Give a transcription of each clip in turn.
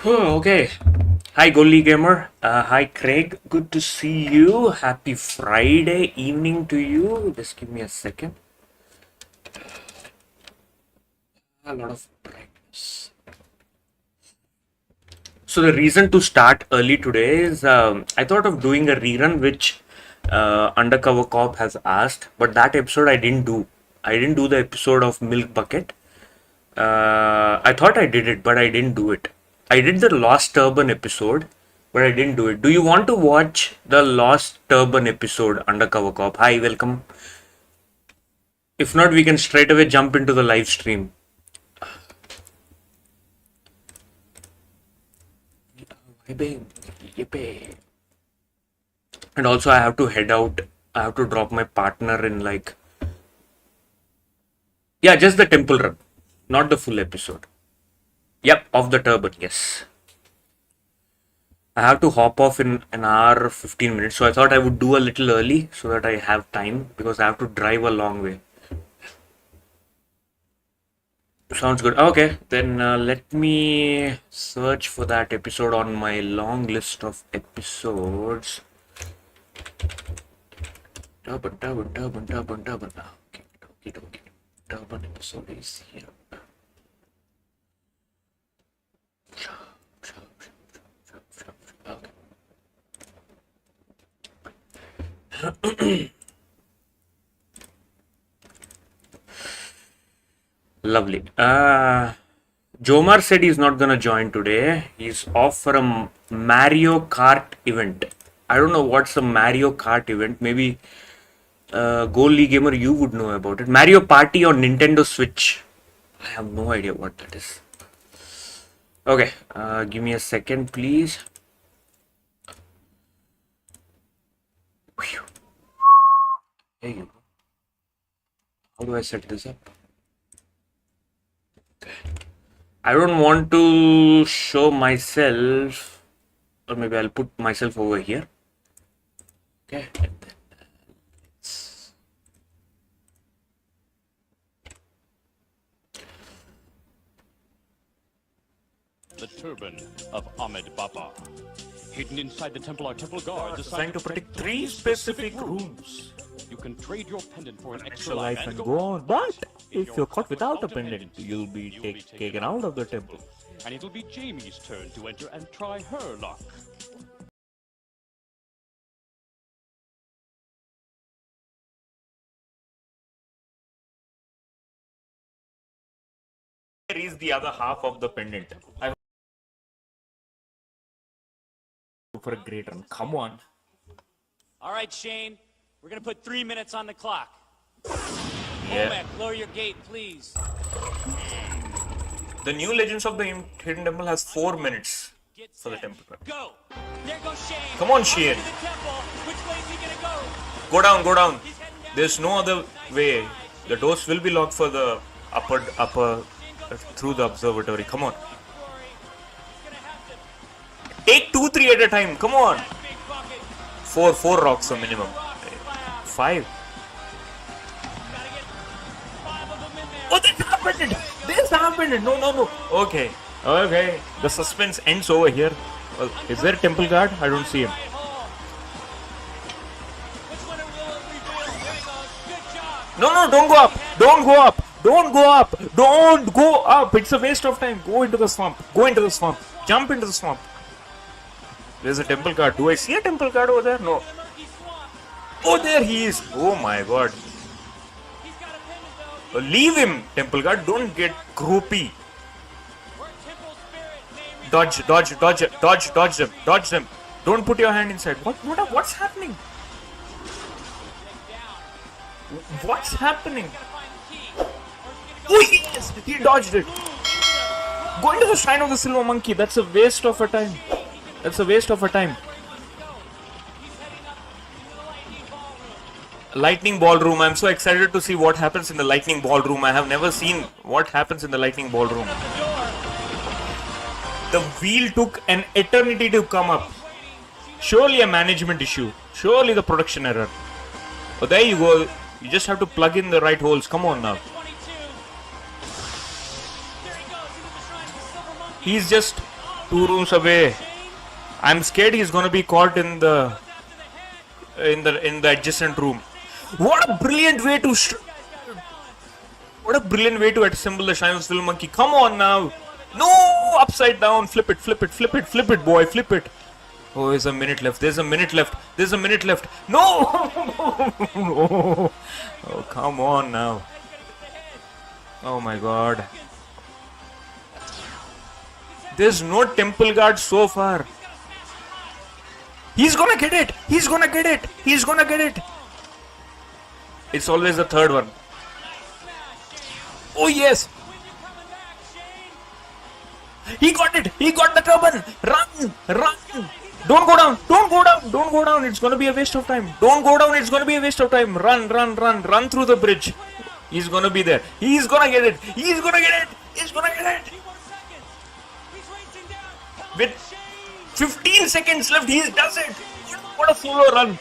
Okay. Hi, Golly Gamer. Hi, Craig. Good to see you. Happy Friday evening to you. Just give me a second. A lot of brightness. So the reason to start early today is I thought of doing a rerun which Undercover Cop has asked, but that episode I didn't do. I didn't do the episode of Milk Bucket. I thought I did it, but I didn't do it. I did the Lost Turban episode, but I didn't do it. Do you want to watch the Lost Turban episode, Undercover Cop? Hi, welcome. If not, we can straight away jump into the live stream. And also, I have to head out. I have to drop my partner in yeah, just the temple run, not the full episode. Yep, of the turban, yes. I have to hop off in an hour, 15 minutes. So I thought I would do a little early so that I have time because I have to drive a long way. Sounds good. Okay, then let me search for that episode on my long list of episodes. Turban. Okay. Turban episode is here. Okay. Lovely. Jomar said he's not gonna join today. He's off for a Mario Kart event. I don't know what's a Mario Kart event. Maybe Gold Gamer, you would know about it. Mario Party on Nintendo Switch. I have no idea what that is. Okay, give me a second, please. There you go. How do I set this up? Okay. I don't want to show myself, or maybe I'll put myself over here. Okay. The turban of Ahmed Baba. Hidden inside the temple are temple guards assigned to protect three specific rooms. You can trade your pendant for an extra life and go on, but if you're caught without a pendant, you'll be taken out of the temple. And it'll be Jamie's turn to enter and try her luck. Here is the other half of the pendant. I hope for a great run. Come on. All right, Shane. We're gonna put 3 minutes on the clock. Yeah. Olmec, lower your gate, please. The new Legends of the Hidden Temple has 4 minutes for the temple run. Go. There goes Shane. Come on, Shane. Which way is he gonna go? Go down. There's no other way. The doors will be locked for the upper through the observatory. Come on. Take 2, 3 at a time. Come on. Four rocks a minimum. 5. Oh, this happened. No. Okay. The suspense ends over here. Well, is there a temple guard? I don't see him. No, don't go up. It's a waste of time. Go into the swamp. Jump into the swamp. There's a temple guard. Do I see a temple guard over there? No. Oh, there he is. Oh my god. Leave him, temple guard. Don't get groupy. Dodge them. Don't put your hand inside. What's happening? What's happening? Oh yes, he dodged it. Go into the shrine of the silver monkey. That's a waste of a time. Lightning ballroom. I'm so excited to see what happens in the lightning ballroom. I have never seen what happens in the lightning ballroom. The wheel took an eternity to come up. Surely a management issue. Surely the production error. Oh, there you go. You just have to plug in the right holes. Come on now. He's just 2 rooms away. I'm scared he's gonna be caught in the adjacent room. What a brilliant way to assemble the Shine Still Monkey. Come on now. No, upside down. Flip it, boy, flip it. Oh, there's a minute left. No. Oh, come on now. Oh my god. There's no temple guard so far. He's gonna get it. It's always the third one. Oh yes. He got it. He got the turban. Run. Don't go down. It's gonna be a waste of time. Run through the bridge. He's gonna be there. He's gonna get it. With 15 seconds left, he does it. What a solo run.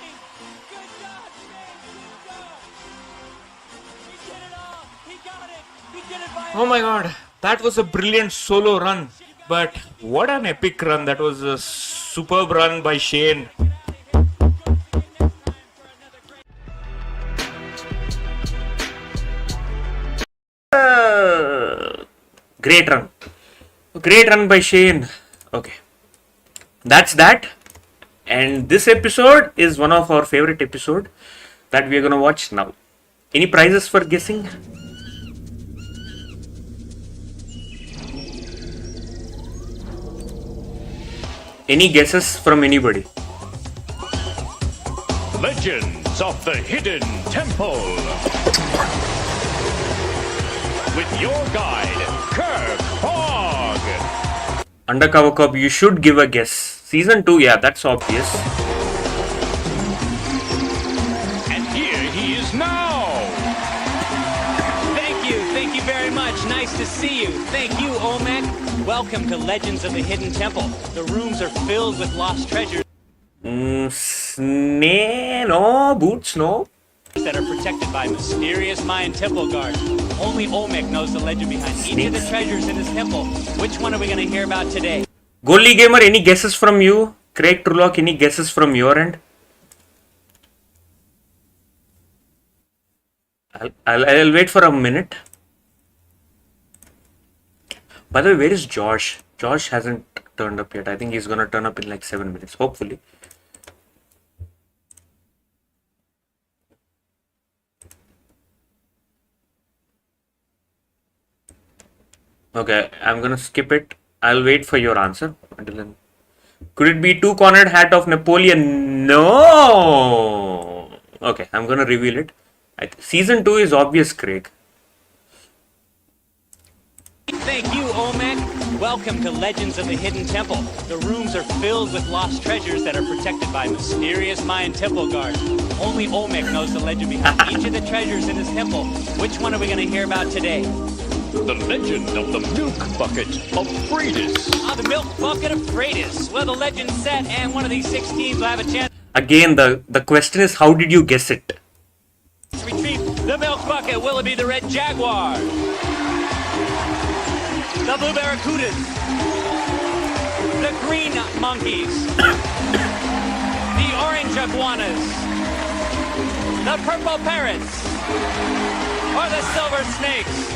Oh my god, that was a brilliant solo run. But what an epic run. That was a superb run by Shane. Great run. Great run by Shane. Okay. That's that. And this episode is one of our favorite episodes that we are gonna watch now. Any prizes for guessing? Any guesses from anybody? Legends of the Hidden Temple. With your guide, Kirk Fogg. Undercover Cop, you should give a guess. Season 2, yeah, that's obvious. And here he is now. Thank you very much. Nice to see you. Thank you, Olmec. Welcome to Legends of the Hidden Temple. The rooms are filled with lost treasures. Boots, no. That are protected by mysterious Mayan temple guards. Only Olmec knows the legend behind each of the treasures in his temple. Which one are we going to hear about today? Golly Gamer, any guesses from you? Craig Trulock, any guesses from your end? I'll wait for a minute. By the way, where is Josh? Josh hasn't turned up yet. I think he's gonna turn up in like 7 minutes, hopefully. Okay, I'm gonna skip it. I'll wait for your answer until then. Could it be two-cornered hat of Napoleon? No. Okay, I'm gonna reveal it. Season 2 is obvious, Craig. Thank you, Olmec. Welcome to Legends of the Hidden Temple. The rooms are filled with lost treasures that are protected by mysterious Mayan temple guards. Only Olmec knows the legend behind each of the treasures in his temple. Which one are we going to hear about today? The legend of the milk bucket of Freitas. The milk bucket of Freitas. Well, the legend's set, and one of these 6 teams will have a chance Again, the question is, how did you guess it? to retrieve the milk bucket. Will it be the red jaguar? The blue barracudas? The green monkeys? The orange iguanas? The purple parrots? Or the silver snakes?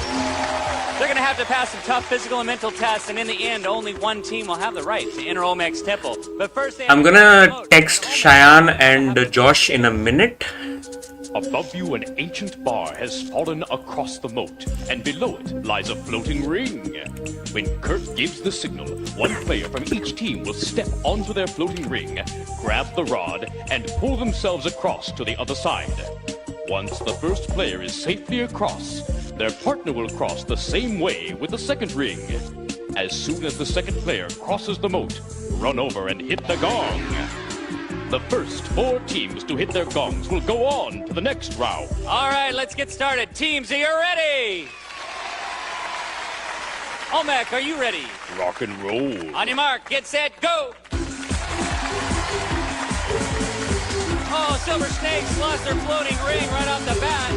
They're going to have to pass some tough physical and mental tests, and in the end, only one team will have the right to enter Olmec's temple. But first, I'm gonna text Cheyenne and Josh in a minute. Above you, an ancient bar has fallen across the moat, and below it lies a floating ring. When Kirk gives the signal, one player from each team will step onto their floating ring, grab the rod, and pull themselves across to the other side. Once the first player is safely across, their partner will cross the same way with the second ring. As soon as the second player crosses the moat, run over and hit the gong. The first 4 teams to hit their gongs will go on to the next round. All right, let's get started. Teams, are you ready? Olmec, are you ready? Rock and roll. On your mark, get set, go! Oh, Silver Snakes lost their floating ring right off the bat.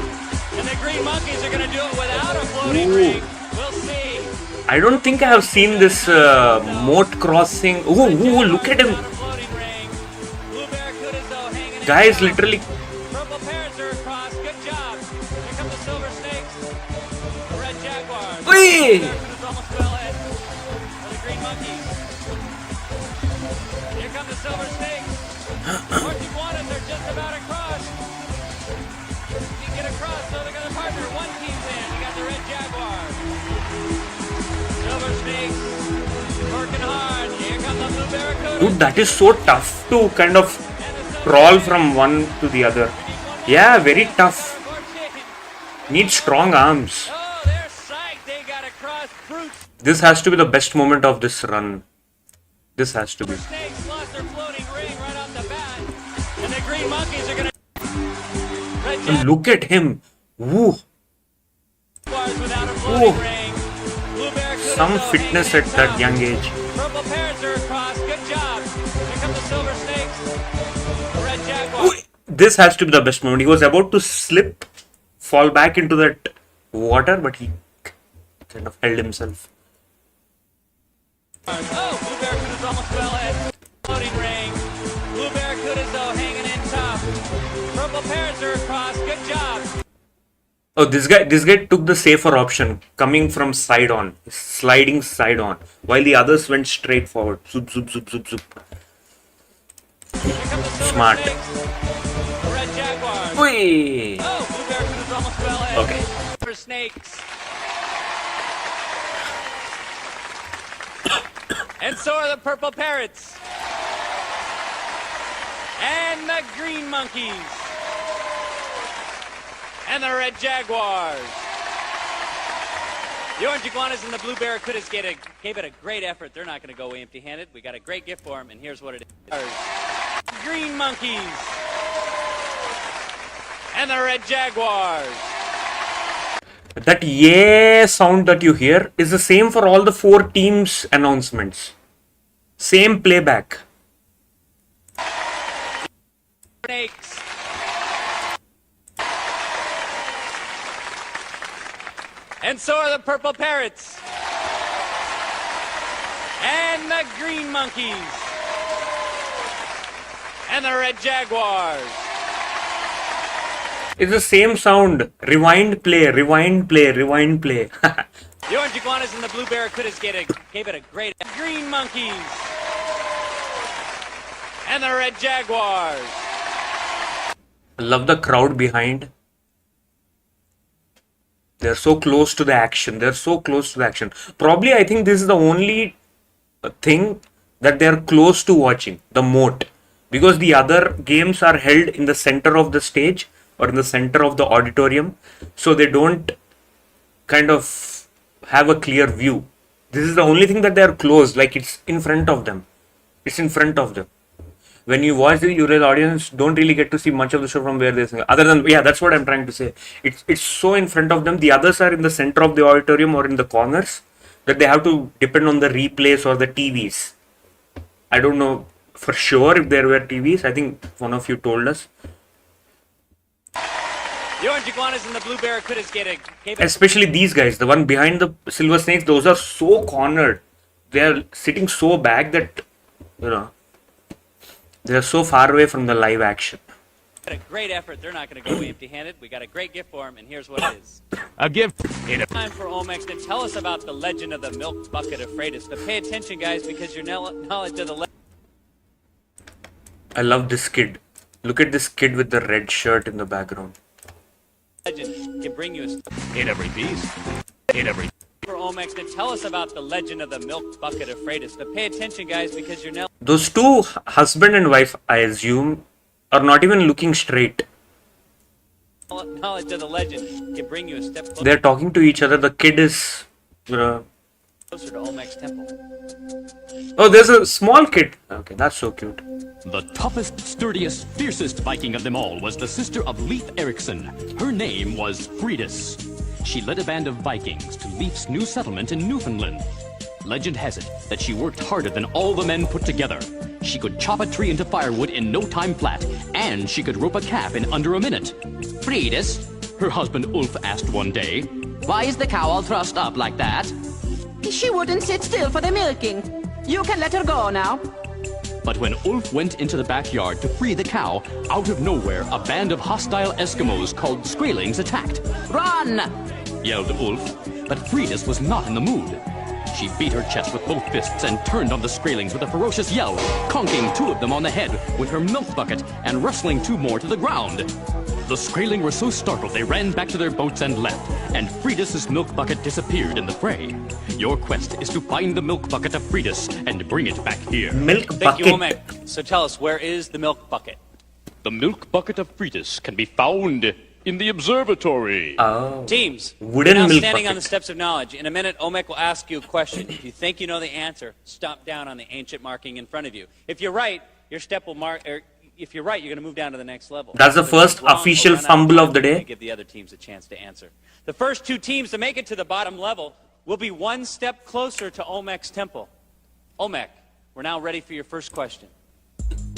And the Green Monkeys are going to do it without a floating ring. We'll see. I don't think I have seen this moat crossing. Oh, look at him. Guys, literally. Purple Parrots are across. Good job. Here come the Silver Snakes. The Red Jaguars. Oi! It's almost well ahead. The Green Monkeys. Here come the Silver Snakes. North Iguanas are just about across. You can get across, so they're going to partner. One team's in. You got the Red Jaguars. Silver Snakes working hard. Here come the Blue Barracudas. Dude, that is so tough to kind of crawl from one to the other. Yeah, very tough. Need strong arms. Oh, they're psyched. They got across. Brute This has to be the best moment of this run. This has to be. Snakes lost their floating ring right off the bat. And the Green Monkeys are going to... Red And look at him. Woo. Jaguars without a floating Whoa. ring. Blue Barracudas Some though fitness hanging at that tough. young age. Purple Parrots are across. Good job. Here come the Silver Snakes. The Red Jaguars. This has to be the best moment. He was about to slip, fall back into that water, but he kind of held himself. Oh, Blue Barracudas almost fell ahead. Floating ring. Blue Barracudas though hanging in tough. Purple Parrots are across. Good job. Oh, this guy took the safer option, coming from side on, sliding side on, while the others went straight forward. Zoop, zoop, zoop, zoop, zoop. Here come the Silver Smart. Snakes. The Red Jaguars. Whee! Oh, Blue Barracudas almost fell ahead. Okay. For Snakes. And so are the Purple Parrots. And the Green Monkeys. And the Red Jaguars. The Orange Iguanas and the Blue Barracudas gave it a great effort. They're not going to go away empty-handed. We got a great gift for them, and here's what it is. Green Monkeys. And the Red Jaguars. That yeah sound that you hear is the same for all the 4 teams' announcements. Same playback. Snakes. And so are the Purple Parrots. And the Green Monkeys. And the Red Jaguars. It's the same sound. Rewind, play, rewind, play, rewind, play. The Orange Iguanas and the Blue Barracudas gave it a great... Green Monkeys. And the Red Jaguars. I love the crowd behind. They're so close to the action. They're so close to the action. Probably, I think this is the only thing that they're close to watching. The moat. Because the other games are held in the center of the stage or in the center of the auditorium. So they don't kind of have a clear view. This is the only thing that they're close. Like it's in front of them. It's in front of them. When you watch the Ural audience, don't really get to see much of the show from where they're singing. Other than, yeah, that's what I'm trying to say. It's so in front of them. The others are in the center of the auditorium or in the corners that they have to depend on the replays or the TVs. I don't know for sure if there were TVs. I think one of you told us. The Orange Iguanas and the Blue Barracudas gave it... Especially these guys, the one behind the Silver Snakes, those are so cornered. They are sitting so back that, you know, they are so far away from the live action. a great effort. They're not going to go away empty-handed. We got a great gift for them, and here's what it is. A gift. Time for Olmecs to tell us about the legend of the milk bucket of Freitas. But pay attention, guys, because your knowledge of the I love this kid. Look at this kid with the red shirt in the background. legend can bring you a In every piece. In every. for Olmecs to tell us about the legend of the milk bucket of Freitas. But pay attention, guys, because your Those two, husband and wife, I assume, are not even looking straight. knowledge of the legend can bring you a step They're talking to each other. The kid is, you know, closer to Olmec's temple. oh, there's a small kid. Okay, that's so cute. The toughest, sturdiest, fiercest Viking of them all was the sister of Leif Erikson. Her name was Freitas. She led a band of Vikings to Leif's new settlement in Newfoundland. Legend has it that she worked harder than all the men put together. She could chop a tree into firewood in no time flat, and she could rope a calf in under a minute. Freitas, Her husband Ulf asked one day, why is the cow all trussed up like that? She wouldn't sit still for the milking. You can let her go now. But when Ulf went into the backyard to free the cow, out of nowhere, a band of hostile Eskimos called Skraelings attacked. Run! Yelled Ulf, but Fridis was not in the mood. She beat her chest with both fists and turned on the Skraelings with a ferocious yell, conking 2 of them on the head with her milk bucket and wrestling 2 more to the ground. The Skraeling were so startled they ran back to their boats and left, and Fridis' milk bucket disappeared in the fray. Your quest is to find the milk bucket of Fridis and bring it back here. Milk Thank you, bucket. Olmec. So tell us, where is the milk bucket? The milk bucket of Fridis can be found in the observatory. Teams, Wooden you're now milk standing on the bucket. steps of knowledge. In a minute, Olmec will ask you a question. If you think you know the answer, stomp down on the ancient marking in front of you. If you're right, your step will mark. Or if you're right, you're going to move down to the next level. That's the If you're first wrong, official we'll run out fumble time of the day. and give the other teams a chance to answer. The first 2 teams to make it to the bottom level will be 1 step closer to Olmec's temple. Olmec, we're now ready for your first question.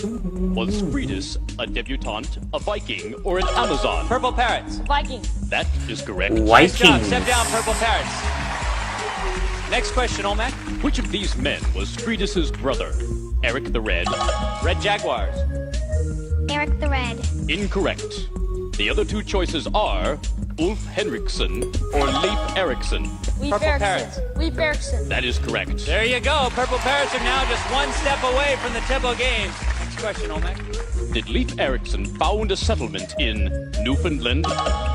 Was Fridis a debutante, a Viking, or an Amazon? Purple Parrots. Viking. That is correct. Nice job. Vikings. Step down, Purple Parrots. Next question, Olmec. Which of these men was Fridis' brother? Eric the Red? Red Jaguars. Eric the Red. Incorrect. The other 2 choices are Ulf Henriksson or Leif Erikson. Leif Purple Erikson. Parrots. Leif Erikson. That is correct. There you go. Purple Parrots are now just 1 step away from the Temple Games. Next question, Olmec. Did Leif Erikson found a settlement in Newfoundland?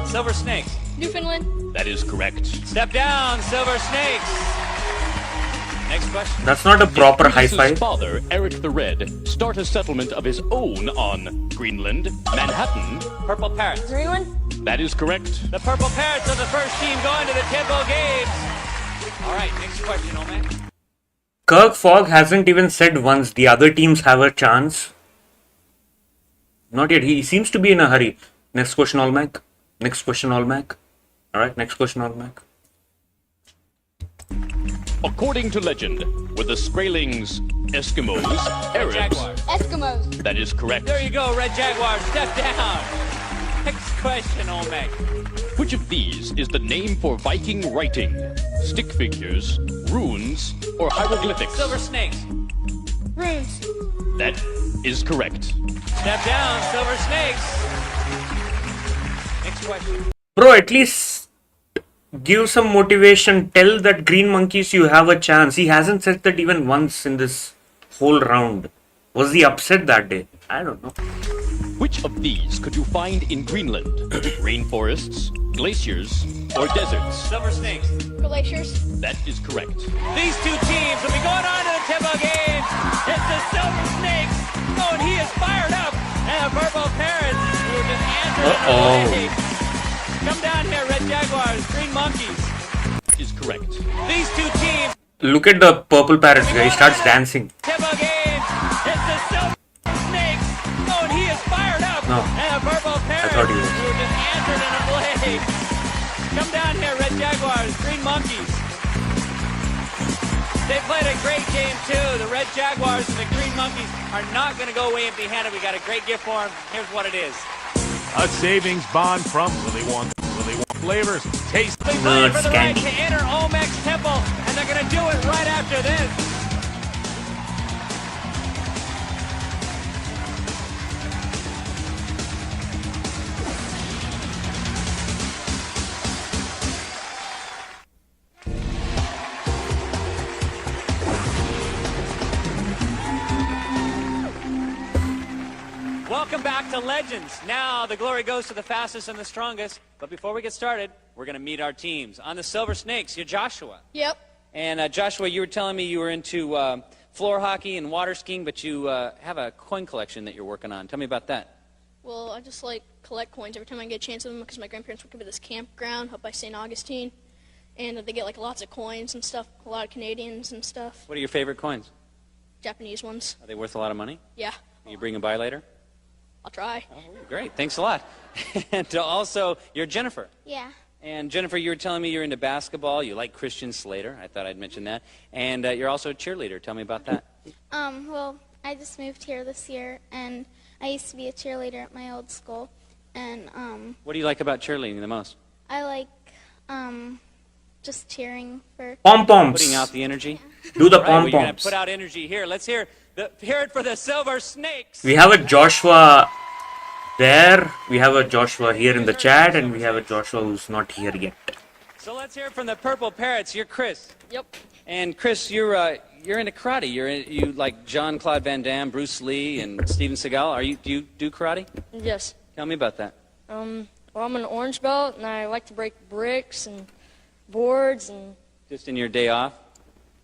Silver Snakes. Newfoundland. That is correct. Step down, Silver Snakes. Next question. That's not a proper high Fridis' five. father, Eric the Red, start a settlement of his own on Greenland, Manhattan? Purple Parrots. Greenland. That is correct. The Purple Parrots are the first team going to the Temple Games. All right, next question, Olmec. Kirk Fogg hasn't even said once the other teams have a chance. Not yet. He seems to be in a hurry. Next question, Olmec. Next question, Olmec. Alright, next question, Olmec. According to legend, were the Skraelings Eskimos, Arabs? Jaguars. Eskimos. That is correct. There you go, Red Jaguars. Step down. Next question, Olmec. Which of these is the name for Viking writing? Stick figures, runes, or hieroglyphics? Silver Snakes. Runes. That is correct. Step down, Silver Snakes. Next question. Bro, at least give some motivation. Tell that green monkeys you have a chance. He hasn't said that even once in this whole round. Was he upset that day? I don't know. Which of these could you find in Greenland? Rainforests, glaciers, or deserts? Silver Snakes. Glaciers. That is correct. These 2 teams will be going on to the Temple Games. It's the Silver Snakes. Oh, and he is fired up. And the Purple Parrots, who are just answering. Come down here, Red Jaguars, Green Monkeys. Is correct. These 2 teams. Look at the purple parrots guy. He starts dancing. Temple Games. It's the Silver Snakes. Oh, and he is fired up. No. And the Purple Parrots, thought he was. who are just answered in a blade. Come down here, Red Jaguars, Green Monkeys. They played a great game, too. The Red Jaguars and the Green Monkeys are not going to go away empty-handed. We got a great gift for them. Here's what it is. A savings bond from Willy Wonka. Willy Wonka flavors. Taste. They playing for the right Candy. to enter Olmec's temple, and they're going to do it right after this. Welcome back to Legends. Now the glory goes to the fastest and the strongest. But before we get started, we're going to meet our teams. On the Silver Snakes, you're Joshua. Yep. And Joshua, you were telling me you were into floor hockey and water skiing, but you have a coin collection that you're working on. Tell me about that. Well, I just like collect coins every time I get a chance of them because my grandparents work at this campground up by St. Augustine, and they get like lots of coins and stuff, a lot of Canadians and stuff, What are your favorite coins? Japanese ones. Are they worth a lot of money? Yeah, Can you bring them by later? I'll try. Great, thanks a lot. And also, you're Jennifer. Yeah. And Jennifer, you were telling me you're into basketball. You like Christian Slater. I thought I'd mention that. And you're also a cheerleader. Tell me about that. Well, I just moved here this year, and I used to be a cheerleader at my old school, and What do you like about cheerleading the most? I like just cheering for. Pom-poms. Putting out the energy. Do the All right, well, you're gonna pom-poms. put out energy here. Let's hear it for the Silver Snakes. We have a Joshua there. We have a Joshua here in the chat, and we have a Joshua who's not here yet. So let's hear it from the Purple Parrots. You're Chris. Yep. And Chris, you're into karate. You like Jean-Claude Van Damme, Bruce Lee, and Steven Seagal. Do you do karate? Yes. Tell me about that. Well, I'm an orange belt, and I like to break bricks and boards, and Just in your day off?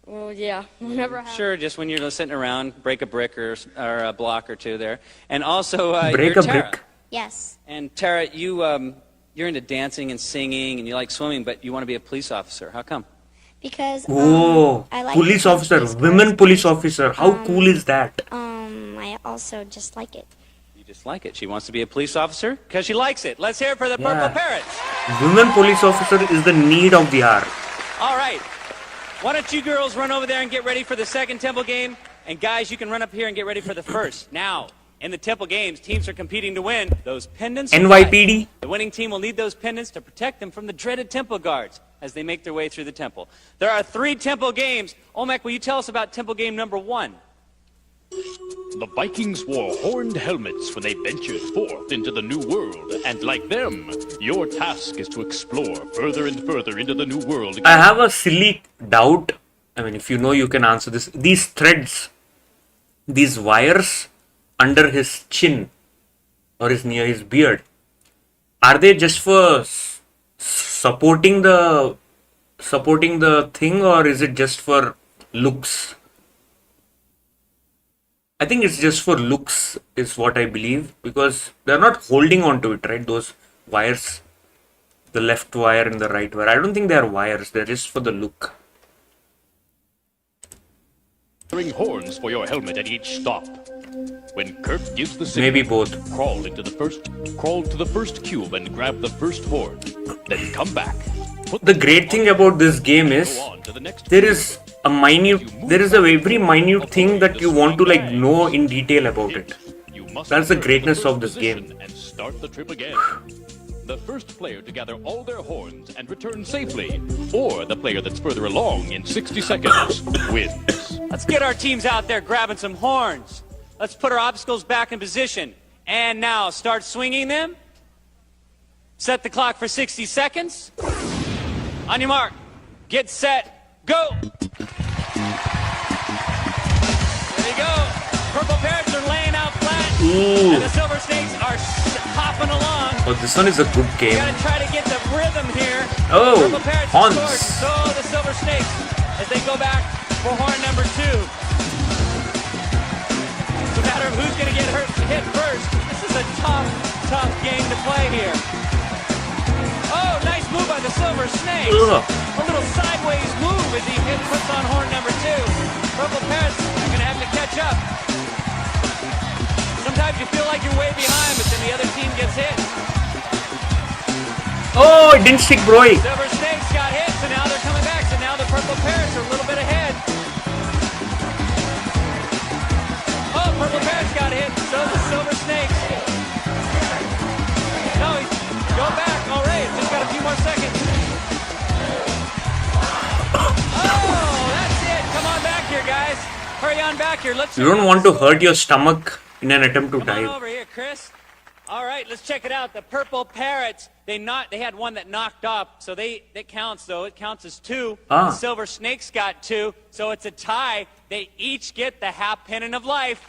well, yeah, whenever I have. Sure, just when you're sitting around, break a brick or a block or two there. And also, Break you're a Tara. brick. Yes. And Tara, you're into dancing and singing, and you like swimming, but you want to be a police officer. How come? Because Oh, I like police officer, women police officer. How cool is that? I also just like it. You just like it. She wants to be a police officer because she likes it. Let's hear it for the Purple Parrots. Women police officer is the need of the hour. All right. Why don't you girls run over there and get ready for the second temple game? And guys, you can run up here and get ready for the first. Now, in the temple games, teams are competing to win those pendants. NYPD. The winning team will need those pendants to protect them from the dreaded temple guards as they make their way through the temple. There are 3 temple games. Olmec, will you tell us about temple game number 1? The Vikings wore horned helmets when they ventured forth into the New World, and like them, your task is to explore further and further into the New World. I have a silly doubt. I mean, if you know, you can answer this. These threads, these wires under his chin or near his beard, are they just for supporting the thing, or is it just for looks? I think it's just for looks, is what I believe, because they're not holding on to it, right? Those wires, the left wire and the right wire. I don't think they're wires, they're just for the look. Wearing horns for your helmet at each stop. When Kirk gives the signal, Maybe both. crawl to the first cube and grab the first horn. Then come back. The great thing about this game is there is a very minute thing that you want to like know in detail about it. That's the greatness of this game. And start the trip again. The first player to gather all their horns and return safely, or the player that's further along in 60 seconds, wins. Let's get our teams out there grabbing some horns. Let's put our obstacles back in position. And now start swinging them. Set the clock for 60 seconds. On your mark, get set, go. There you go. Purple Parrots are laying out flat. Ooh. And the Silver Snakes are hopping along. Oh, this one is a good You game. gotta try to get the rhythm here. Oh, Purple Parrots horns. scored. So the Silver Snakes, as they go back for horn number 2. It's a matter of who's gonna get hit first. This is a tough game to play here. Oh, nice move by the Silver Snakes. Ugh. A little sideways move as he puts on horn number 2. Purple Parrots are gonna have to catch up. Sometimes you feel like you're way behind, but then the other team gets hit. Oh, it didn't stick, bro. Silver Snakes got hit, so now they're coming back. So now the Purple Parrots are a little bit ahead. Oh, Purple Parrots got hit, so the Silver Snakes. No, go back. All right, just got a few more seconds. Oh, that's it. Come on back here, guys. Hurry on back here. Let's. You don't want to hurt your stomach in an attempt to Come on dive. over here, Chris. All right, let's check it out. The Purple Parrots, they had one that knocked off, so that counts, though. It counts as 2. Ah. The Silver Snakes got 2, so it's a tie. They each get the half pennant of life.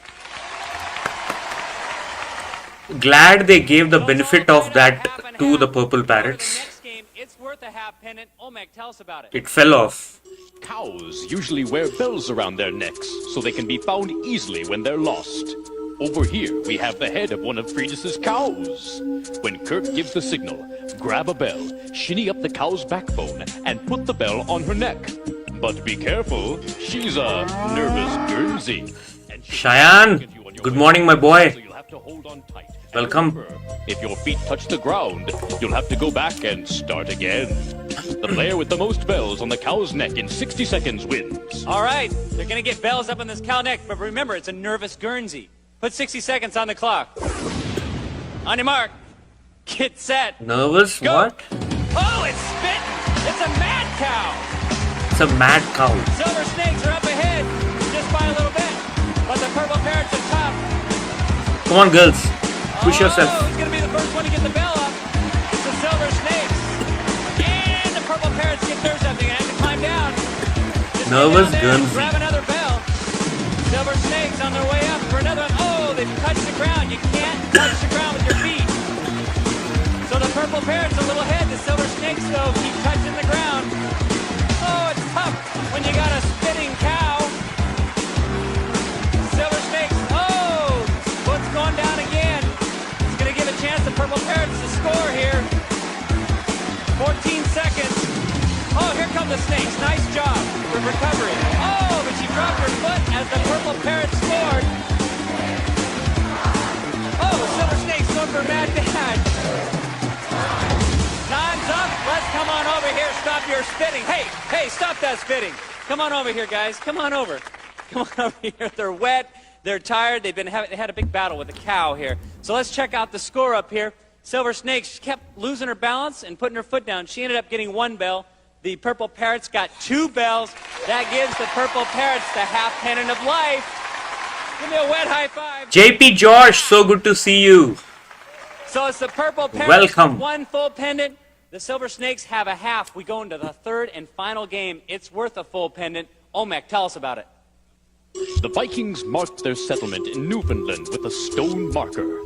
Glad they gave the So it's all benefit tied of up, that half and to half. the Purple Go to Parrots. The next game, it's worth a half pennant. Olmec, tell us about it. It fell off. Cows usually wear bells around their necks so they can be found easily when they're lost. Over here, we have the head of one of Fredus's cows. When Kirk gives the signal, grab a bell, shinny up the cow's backbone, and put the bell on her neck. But be careful, she's a nervous Guernsey. And she'll Cheyenne, get you on your good way. morning, my boy. So you'll have to hold on tight. And Welcome. remember, if your feet touch the ground, you'll have to go back and start again. The player with the most bells on the cow's neck in 60 seconds wins. All right, they're going to get bells up on this cow neck, but remember, it's a nervous Guernsey. Put 60 seconds on the clock. On your mark, get set. Nervous? Go. What? Oh, it's spitting. It's a mad cow. It's a mad cow. Silver Snakes are up ahead just by a little bit, but the Purple Parrots are tough. Come on, girls. Push yourself. Oh, who's going to be the first one to get the bell up? It's the Silver Snakes. And the Purple Parrots get theirs up. They're going to have to climb down. Just Nervous get down there and Guernsey. grab another bell. Silver Snakes on their way up for another one. Oh, they've touched the ground. You can't touch the ground with your feet. So the Purple Parrots a little ahead. The Silver Snakes, though, keep touching the ground. Oh, it's tough when you got a spinning cow. Silver Snakes, oh, foot's going down again. It's going to give a chance to Purple Parrots to score here. 14 seconds. Oh, here come the Snakes. Nice job for recovery. Oh, but she dropped her foot as the Purple Parrots scored. Oh, the Silver Snakes going for Mad Dash. Time's up. Let's come on over here. Stop your spitting. Hey, stop that spitting. Come on over here, guys. Come on over. Come on over here. They're wet. They're tired. They had a big battle with the cow here. So let's check out the score up here. Silver Snakes kept losing her balance and putting her foot down. She ended up getting 1 bell. The Purple Parrots got 2 bells. That gives the Purple Parrots the half pennant of life. Give me a wet high five. JP Josh, so good to see you. So it's the Purple Parrots Welcome. with 1 full pendant. The Silver Snakes have a half. We go into the third and final game. It's worth a full pendant. Olmec, tell us about it. The Vikings marked their settlement in Newfoundland with a stone marker.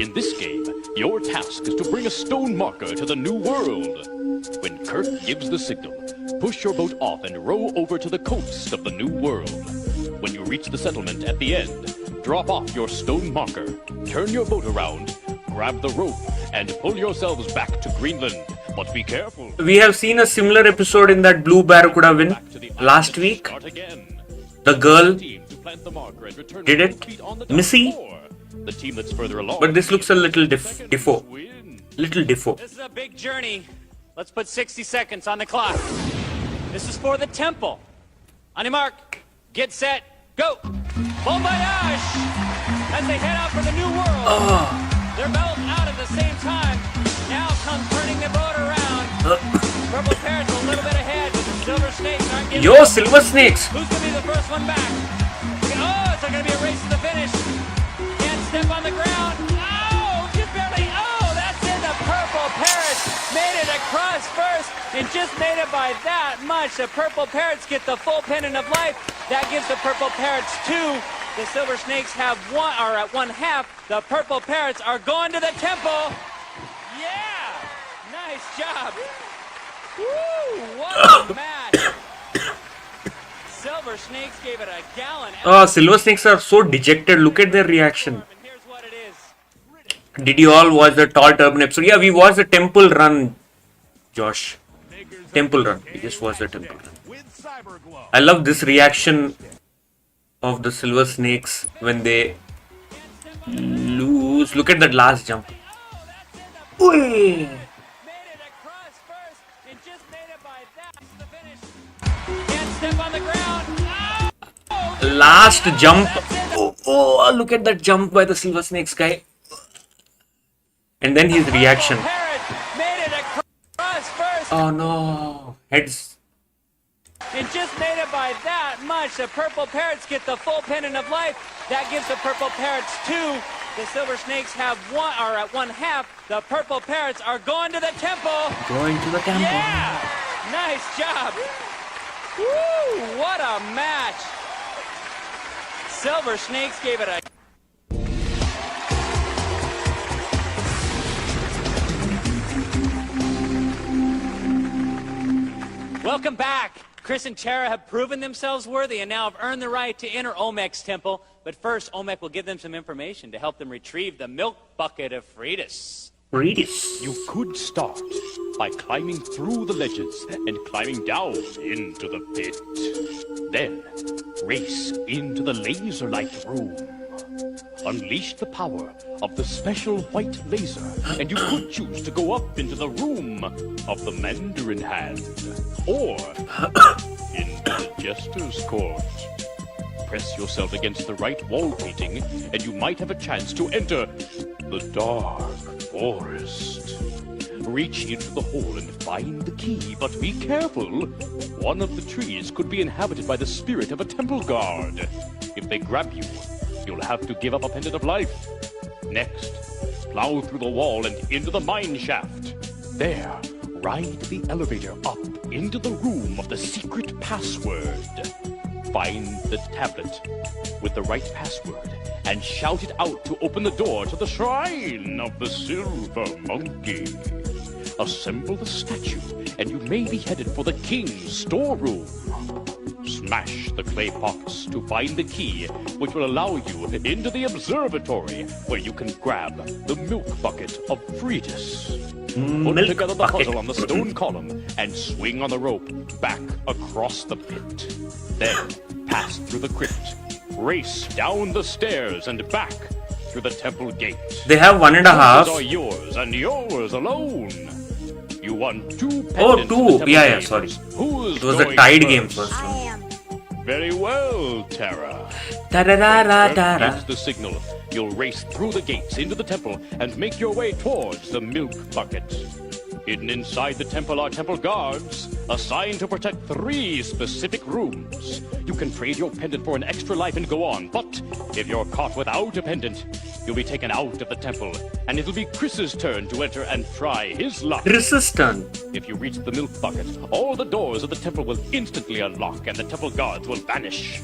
In this game, your task is to bring a stone marker to the New World. When Kirk gives the signal, push your boat off and row over to the coast of the New World. When you reach the settlement at the end, drop off your stone marker, turn your boat around, grab the rope, and pull yourselves back to Greenland. But be careful. We have seen a similar episode in that Blue Barracuda win last week. Start again. The girl Team to plant the marker and return did with it. feet on the dot. Missy. Or the team that's further along. But this looks a little diffo. Win. Little diffo. This is a big journey. Let's put 60 seconds on the clock. This is for the temple. On your mark, get set, go. Bon voyage! As they head out for the New World. They're both out at the same time. Now comes turning the boat around. Purple Parrots a little bit ahead, but the Silver Snakes aren't getting Yo, Silver Snakes. Who's going to be the first one back? Oh, it's going to be a race to the finish. Can't step on the ground. Oh, just barely. Oh, that's it. The Purple Parrots made it across first and just made it by that much. The Purple Parrots get the full pennant of life. That gives the Purple Parrots 2. The Silver Snakes have 1, or at 1/2. The Purple Parrots are going to the temple. Yeah! Nice job. Woo! What a match! Silver Snakes gave it a gallon. Silver Snakes are so dejected. Look at their reaction. And here's what it is. Did you all watch the Tall Turban episode? Yeah, we watched the Temple Run, Josh. Temple Run. We just watched the Temple Run. I love this reaction of the Silver Snakes when they lose. Look at that last jump. Oi! Made it across first and just made it by that to the finish. Can't step on the ground. Oh! Last jump. Oh, look at that jump by the Silver Snakes guy. And then his reaction. Parrot made it across first Oh no. Heads. and just made it by that much. The Purple Parrots get the full pennant of life. That gives the Purple Parrots 2. The Silver Snakes have 1, or at 1/2. The Purple Parrots are going to the temple. Going to the temple. Yeah! Nice job. Woo! What a match. Silver Snakes gave it a... Welcome back. Chris and Tara have proven themselves worthy and now have earned the right to enter Olmec's temple. But first, Olmec will give them some information to help them retrieve the milk bucket of Freitas. Freitas. You could start by climbing through the ledges and climbing down into the pit. Then, race into the laser light room. Unleash the power of the special white laser, and you could choose to go up into the room of the Mandarin Hand, or into the Jester's Court. Press yourself against the right wall painting, and you might have a chance to enter the Dark Forest. Reach into the hole and find the key, but be careful. One of the trees could be inhabited by the spirit of a temple guard. If they grab you, you'll have to give up a pendant of life. Next, plow through the wall and into the mine shaft. There, ride the elevator up into the room of the secret password. Find the tablet with the right password and shout it out to open the door to the shrine of the Silver Monkey. Assemble the statue, and you may be headed for the king's storeroom. Smash the clay pots to find the key, which will allow you into the observatory, where you can grab the milk bucket of Freitas. Put Milk together the bucket. puzzle on the stone column and swing on the rope back across the pit. Then pass through the crypt, race down the stairs and back through the temple gate. They have 1.5. Those are yours and yours alone. You won 2 pendants. Oh, in the 2. temple Yeah, games. sorry. Who's It was a going tied first? game first. Very well, Tara. Ta-da-da-da-da-da. Gives the signal. You'll race through the gates into the temple and make your way towards the milk bucket. Hidden inside the temple are temple guards, assigned to protect 3 specific rooms. You can trade your pendant for an extra life and go on, but if you're caught without a pendant, you'll be taken out of the temple, and it'll be Chris's turn to enter and try his luck. Resistant. If you reach the milk bucket, all the doors of the temple will instantly unlock and the temple guards will vanish.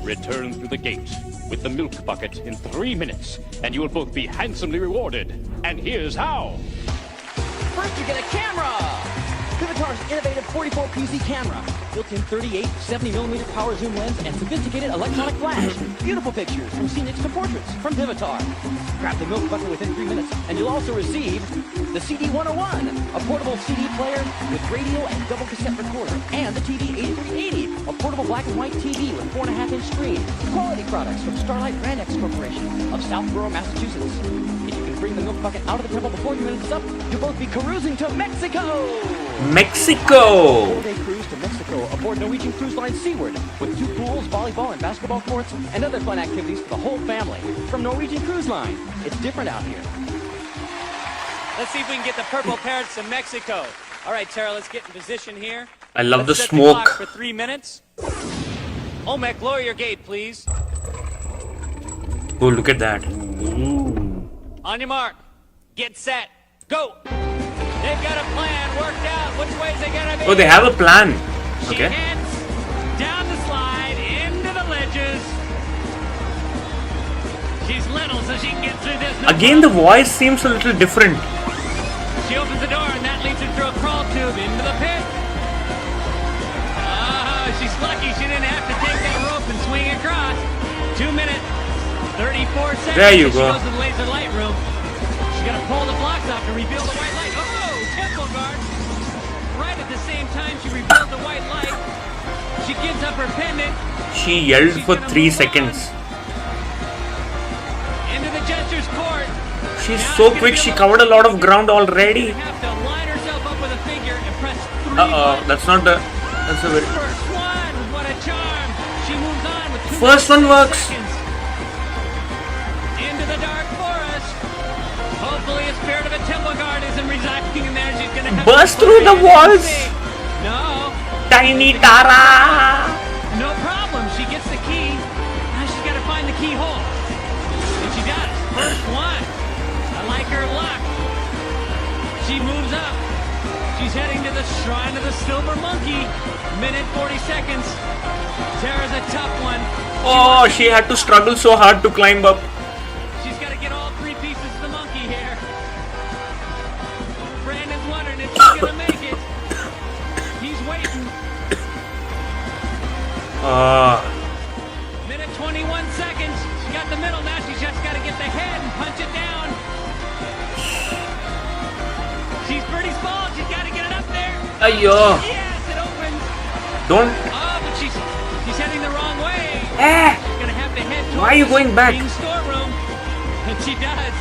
Return through the gate with the milk bucket in 3 minutes, and you will both be handsomely rewarded. And here's how. First, you get a camera! Pivotar's innovative 44PC camera. Built-in 38, 70mm power zoom lens and sophisticated electronic flash. Beautiful pictures from scenics to portraits from Pivotar. Grab the milk bucket within 3 minutes and you'll also receive the CD101, a portable CD player with radio and double cassette recorder, and the TV 8380, a portable black and white TV with 4.5-inch screen. Quality products from Starlight Brand X Corporation of Southborough, Massachusetts. If you can bring the milk bucket out of the temple before 3 minutes is up, you'll both be carousing to Mexico! Mexico. 4-day cruise to Mexico aboard Norwegian Cruise Line Seaward with 2 pools, volleyball and basketball courts, and other fun activities for the whole family. From Norwegian Cruise Line, it's different out here. Let's see if we can get the purple parrots to Mexico. All right, Tara, let's get in position here. I love Let's the set smoke. clock for 3 minutes. Olmec, lower your gate, please. Oh, look at that. On your mark. Get set. Go. They've got a plan worked out. Which ways they gonna be? Oh, they have a plan. She Okay. heads down the slide into the ledges. She's little, so she can get through this. No Again, the problem. voice seems a little different. She opens the door, and that leads her through a crawl tube into the pit. She's lucky she didn't have to take that rope and swing across. 2 minutes, 34 seconds. There you She go. goes to the laser light room. She's gonna pull the blocks off to reveal the white light. Oh, temple guard! Right at the same time she revealed the white light, she gives up her pendant. She yelled for 3 seconds. Into the jester's court. She's Now so it's gonna quick. be a She little covered a lot of tricky. ground already. She's gonna have to line herself up with a figure and press 3 Uh-oh, that's not the... That's a very... First one, what a charm! She moves on with 2 First minutes, one 6 works. seconds. Into the dark forest. Hopefully a spirit of a temple guard isn't residing in there. She's gonna have Burst to through the walls. No, Tiny Tara. no problem. She gets the key. Now she's got to find the keyhole. And she does. First one. I like her luck. She moves up. She's heading to the shrine of the Silver Monkey. Minute 40 seconds. Tara's a tough one. Oh, she had to struggle so hard to climb up. She's got to get all 3 pieces of the monkey here. Brandon's wondering if she's going to make it. He's waiting. Minute 21 seconds. She got the middle now. She's just got to get the head and punch it down. She's pretty small. She's got to get it up there. Ayyo. Yes, it opens. Don't... Oh, but she's heading the wrong way. Eh. She's gonna have to head towards Why are you going back? the king's storeroom. And she does.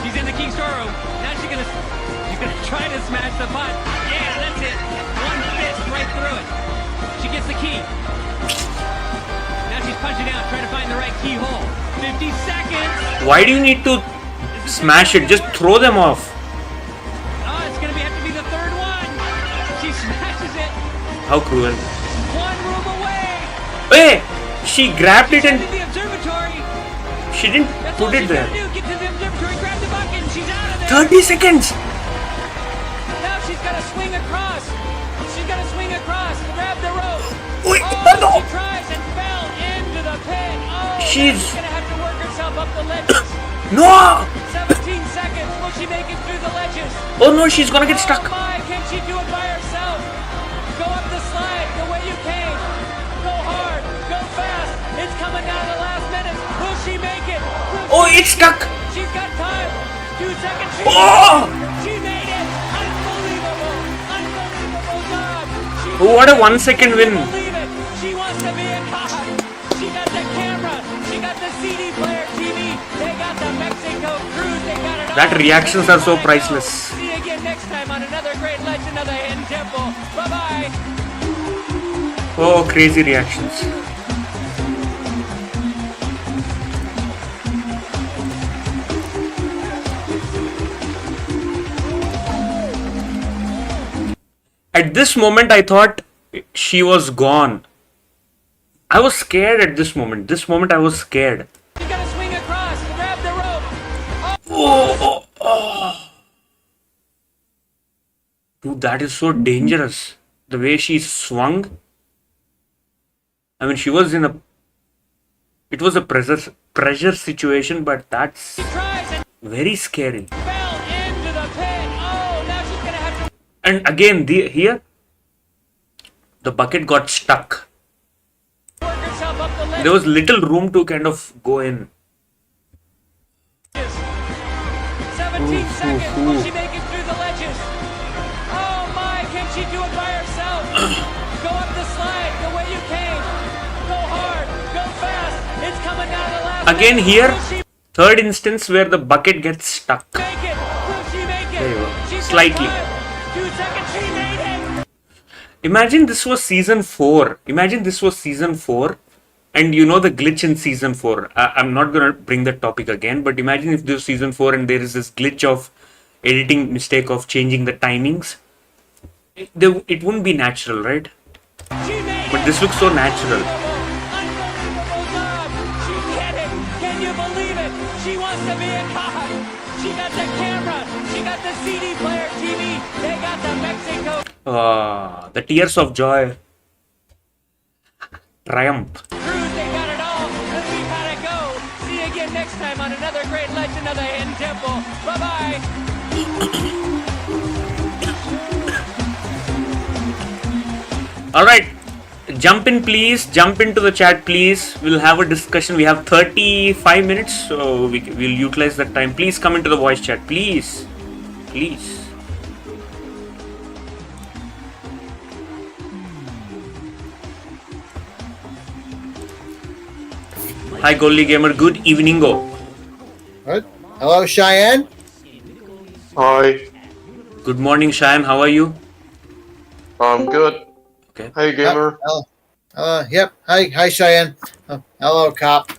She's in the king's storeroom. Now she's gonna try to smash the pot. Yeah, that's it. One fist right through it. She gets the key. Now she's punching out, trying to find the right keyhole. 50 seconds. Why do you need to smash it? Just throw them off. Oh, it's How cruel. One room away. Hey! She grabbed it To and the observatory. she didn't That's all put it she's there. gotta do. Get to the observatory, grab the bucket, and she's out of there. 30 seconds! Now she's gotta swing across. She's gotta swing across to grab the rope. Wait, Oh, no! she tries and fell into the pit. Oh, She's- she's gonna have to work herself up the ledges. No! 17 seconds. Will she make it through the ledges? Oh no, she's gonna get stuck. Oh my, can she do it by herself? Go up the slide the way you came. Go hard, go fast. It's coming down to the last minutes. Will she make it? Oh, it's stuck! She's got time. 2 seconds. Oh! She made it. Unbelievable. Unbelievable job. She What a 1 second win. can't believe it. She wants to be a cop. She got the camera. She got the CD player TV. They got the Mexico cruise. They got it all. That reactions are so priceless. See you again next time on another great legend of the Hidden Temple. Bye-bye. Oh, crazy reactions. At this moment, I thought she was gone. I was scared at this moment. This moment, I was scared. You gotta swing across. Grab the rope. Dude, that is so dangerous. The way she swung. I mean, she was in a... It was a pressure situation, but that's She tries and very scary. fell into the pit. Oh, now she's gonna have to And again, here, the bucket got stuck. work herself up the ledges. There was little room to kind of go in. 17 seconds. Will she make it through the ledges? Oh my, can she do it by herself? Go up the slide the way you came. Go hard, go fast. It's coming down to the last Again minute. here, Will she third instance where the bucket gets stuck. make it? Will she make it? There you go. She's got Slightly. time. 2 seconds, she made it. Imagine this was season 4. Imagine this was season 4. And you know the glitch in season 4. I'm not going to bring that topic again. But imagine if this was season 4 and there is this glitch of editing mistake of changing the timings. It wouldn't be natural, right? She made But it. this looks so natural. Unbelievable job. She did it. Can you believe it? She wants to be a cop. She got the camera. She got the CD player TV. They got the Mexico The tears of joy. Triumph. cruise. They got it all. And we gotta go. See you again next time on another great legend of the Hidden Temple. Bye-bye. Alright, jump in please, jump into the chat please. We'll have a discussion. We have 35 minutes, so we'll utilize that time. Please come into the voice chat, please. Please. Hi Golly Gamer, good evening go. What? Hello, Cheyenne? Hi, Good morning Cheyenne, how are you? I'm good. Okay. Hey, gamer. Yep. Hi, Cheyenne. Hello, cop.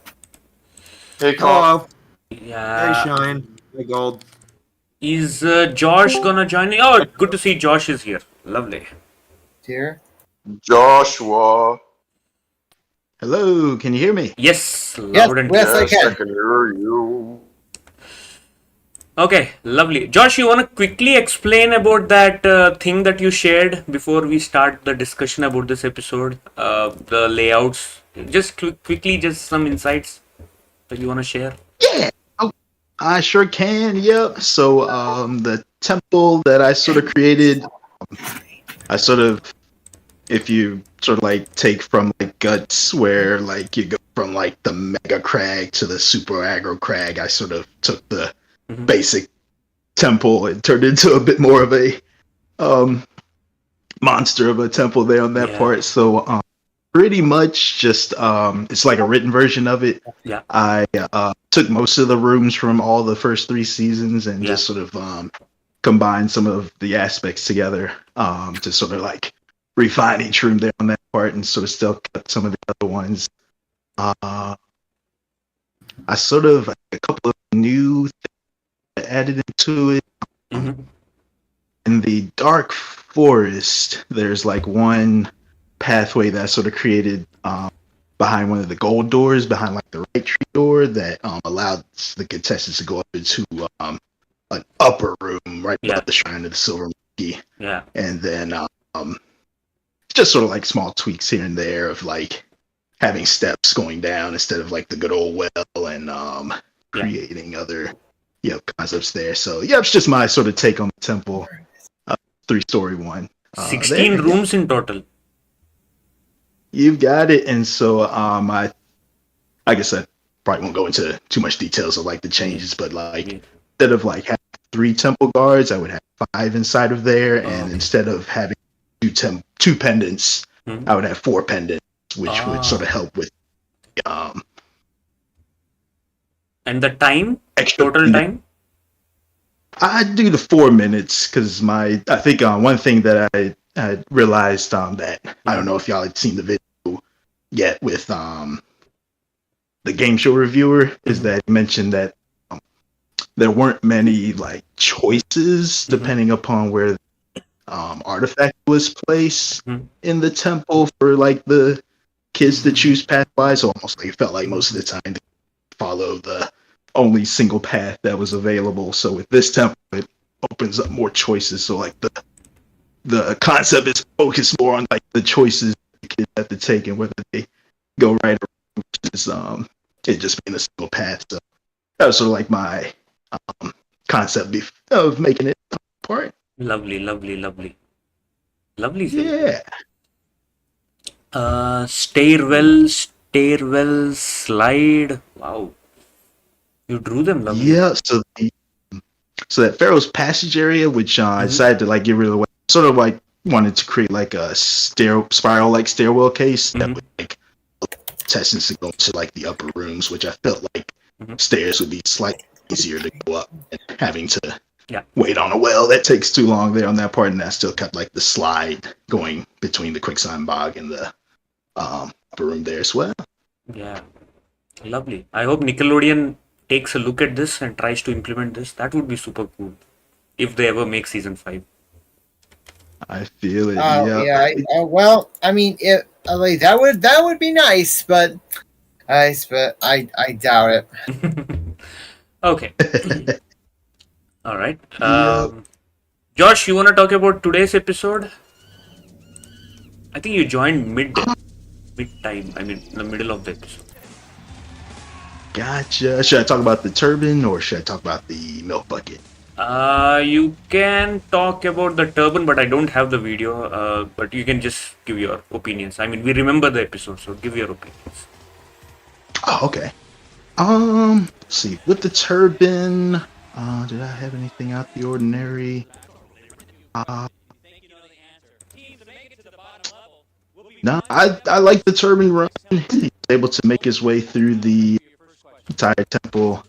Hey, cop. Yeah. Shine. Hey, Gold. Is Josh gonna join me? Oh, good to see Josh is here. Lovely. Here. Joshua. Hello, can you hear me? Yes, loud and yes, I Yes, can. I can hear you. Okay, lovely. Josh, you want to quickly explain about that thing that you shared before we start the discussion about this episode? The layouts. Just quickly, just some insights that you want to share. Yeah, I sure can. Yep. So, the temple that I sort of created, I sort of, if you sort of like take from like Guts, where like you go from like the Mega Crag to the Super Aggro Crag, I sort of took the basic temple and turned into a bit more of a monster of a temple there on that part. So pretty much just it's like a written version of it. Yeah. I took most of the rooms from all the first 3 seasons and just sort of combined some of the aspects together to sort of like refine each room there on that part and sort of still cut some of the other ones. I sort of a couple of new things added into it. In the Dark Forest, there's like one pathway that I sort of created behind one of the gold doors, behind like the right tree door, that allowed the contestants to go up into an upper room right above the Shrine of the Silver Monkey. Yeah. And then just sort of like small tweaks here and there of like having steps going down instead of like the good old well, and creating other concepts there. So yeah, it's just my sort of take on the temple. 3-story one. 16 rooms in total. You've got it. And so I guess I probably won't go into too much details of like the changes, but like instead of like having 3 temple guards, I would have 5 inside of there, and instead of having 2 pendants, I would have 4 pendants, which would sort of help with and the time, total time. I do the 4 minutes because I think one thing that I realized that I don't know if y'all had seen the video yet with the game show reviewer is that he mentioned that there weren't many like choices depending upon where artifact was placed in the temple for like the kids to choose pathwise. So almost like it felt like most of the time they follow the only single path that was available. So with this temple, it opens up more choices. So like the concept is focused more on like the choices the kids have to take and whether they go right or wrong, which is it just being a single path. So that was sort of like my concept of making it part. Lovely. Yeah. Stairwell, slide. Wow. You drew them lovely. Yeah, so that Pharaoh's Passage area, which I decided to like get rid of the way, sort of like wanted to create like a spiral like stairwell case that would like contestants to go into like the upper rooms, which I felt like stairs would be slightly easier to go up, and having to wait on a well that takes too long there on that part, and I still kept like the slide going between the quicksand bog and the upper room there as well. Yeah, lovely. I hope Nickelodeon takes a look at this and tries to implement this. That would be super cool if they ever make season 5. I feel it. Well, I mean, like that would be nice, but I doubt it. Okay. All right. Josh, you want to talk about today's episode? I think you joined mid-time. I mean, in the middle of the episode. Gotcha. Should I talk about the turban or should I talk about the milk bucket? You can talk about the turban, but I don't have the video. But you can just give your opinions. I mean, we remember the episode, so give your opinions. Oh, okay. Let's see. With the turban, did I have anything out the ordinary? No, I like the turban run. He's able to make his way through the entire temple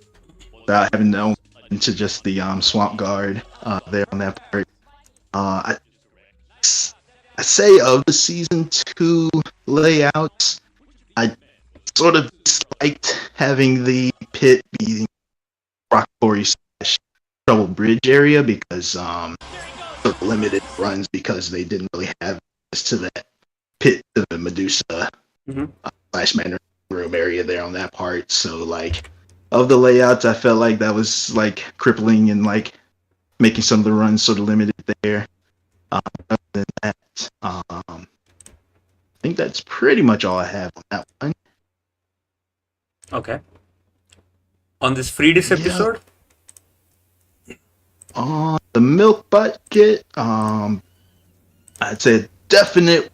without having to into just the swamp guard there on that part. I say of the season 2 layouts, I sort of disliked having the pit be Rock Quarry / Trouble Bridge area because sort of limited runs because they didn't really have access to that pit to the Medusa / Manor room area there on that part. So like of the layouts, I felt like that was like crippling and like making some of the runs sort of limited there. Other than that, I think that's pretty much all I have on that one. Okay. On this Freedis episode? On the milk bucket, I'd say definite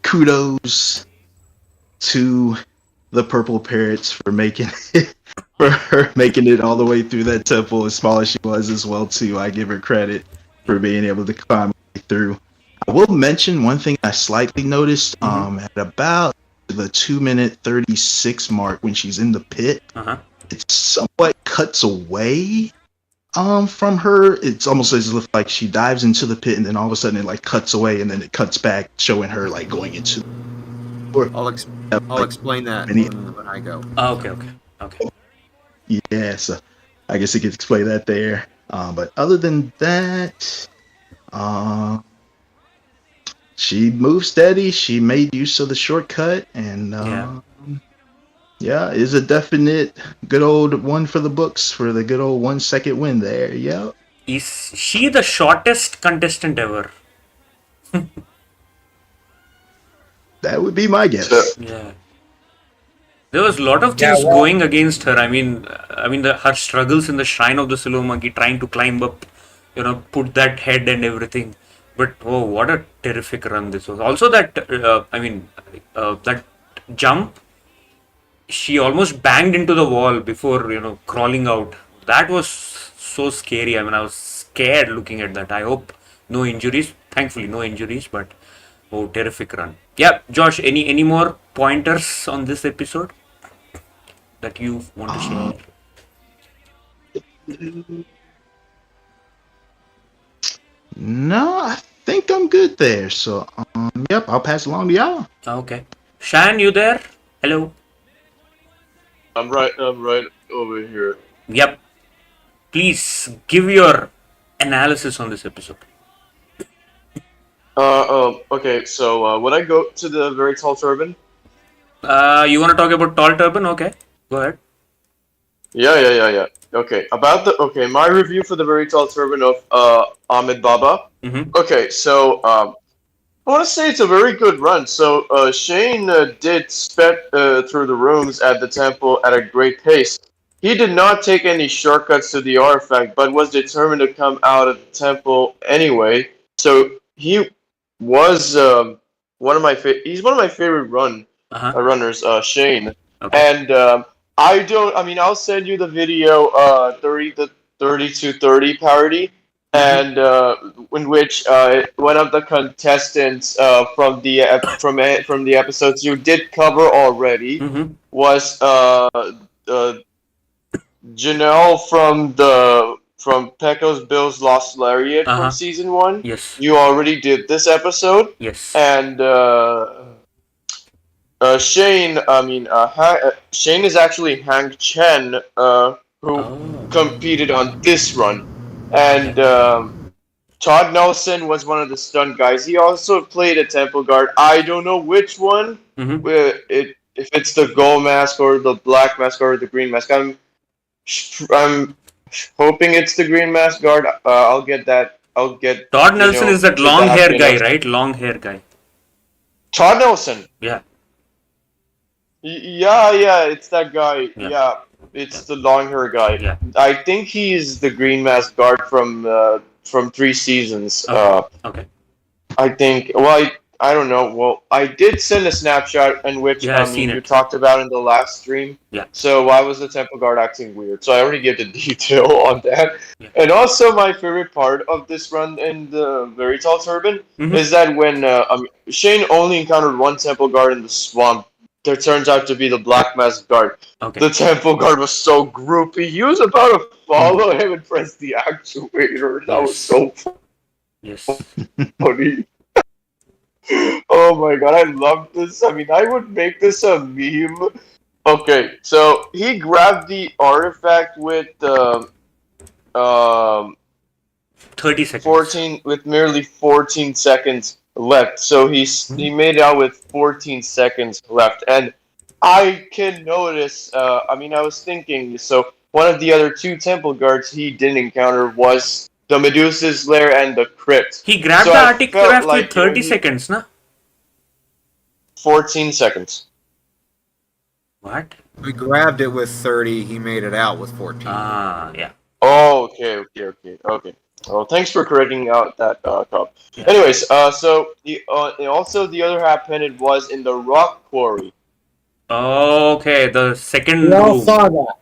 kudos to the purple parrots for making it for her making it all the way through that temple as small as she was as well too. I give her credit for being able to climb through. I will mention one thing I slightly noticed at about the 2-minute 36 mark when she's in the pit. It somewhat cuts away from her. It's almost as if like she dives into the pit and then all of a sudden it like cuts away and then it cuts back showing her like going into I'll explain that when I go. Okay. Yeah, so I guess you could explain that there. But other than that, she moved steady. She made use of the shortcut, and yeah, is a definite good old one for the books for the good old 1 second win there. Yeah. Is she the shortest contestant ever? That would be my guess. Yeah. There was a lot of Yeah, things well- going against her. Her struggles in the Shrine of the Silver Monkey, trying to climb up, put that head and everything. But oh, what a terrific run this was! Also, that jump, she almost banged into the wall before crawling out. That was so scary. I was scared looking at that. I hope no injuries. Thankfully, no injuries. But oh, terrific run. Yeah, Josh. Any more pointers on this episode that you want to share? No, I think I'm good there. So, yep, I'll pass along to y'all. Okay. Shan, you there? Hello. I'm right over here. Yep. Please give your analysis on this episode. Okay, so would I go to the very tall turban? You want to talk about Tall Turban? Okay, go ahead. Yeah. Okay, my review for the very tall turban of Ahmed Baba. Mm-hmm. Okay, so I want to say it's a very good run. So Shane did sped through the rooms at the temple at a great pace. He did not take any shortcuts to the artifact, but was determined to come out of the temple anyway. So he was he's one of my favorite runners, Shane. Okay. And I'll send you the video, 3230 parody, and in which one of the contestants from the episodes you did cover already was Janelle from Pecco's Bill's Lost Lariat from season 1. Yes. You already did this episode. Yes. And Shane, Shane is actually Hank Chen, who competed on this run, and Todd Nelson was one of the stunt guys. He also played a temple guard. I don't know which one. If it's the gold mask or the black mask or the green mask. I'm hoping it's the green mask guard. I'll get that. Todd Nelson is that long hair guy, right? Long hair guy. Todd Nelson. Yeah. Yeah, it's that guy. Yeah, it's the long hair guy. Yeah. I think he's the green mask guard from 3 seasons. Okay. I think. Well, I don't know. Well, I did send a snapshot in which you talked about in the last stream. Yeah. So why was the temple guard acting weird? So I already gave the detail on that. Yeah. And also my favorite part of this run in the very tall turban is that when Shane only encountered one temple guard in the swamp. There turns out to be the black mask guard. Okay. The temple guard was so groupie. He was about to follow him and press the actuator. That was so funny. Oh my god, I love this. I would make this a meme. Okay, so he grabbed the artifact with 30 seconds. With merely 14 seconds left. So he made it out with 14 seconds left. And I can notice, I was thinking, so one of the other 2 temple guards he didn't encounter was the Medusa's Lair and the Crypt. He grabbed the artifact with 30 seconds, na? 14 seconds. What? We grabbed it with 30, he made it out with 14. Yeah. Oh, okay. Well, thanks for correcting out that cop. Yeah. Anyways, so also the other half pendant was in the rock quarry. Okay, the second We all saw that.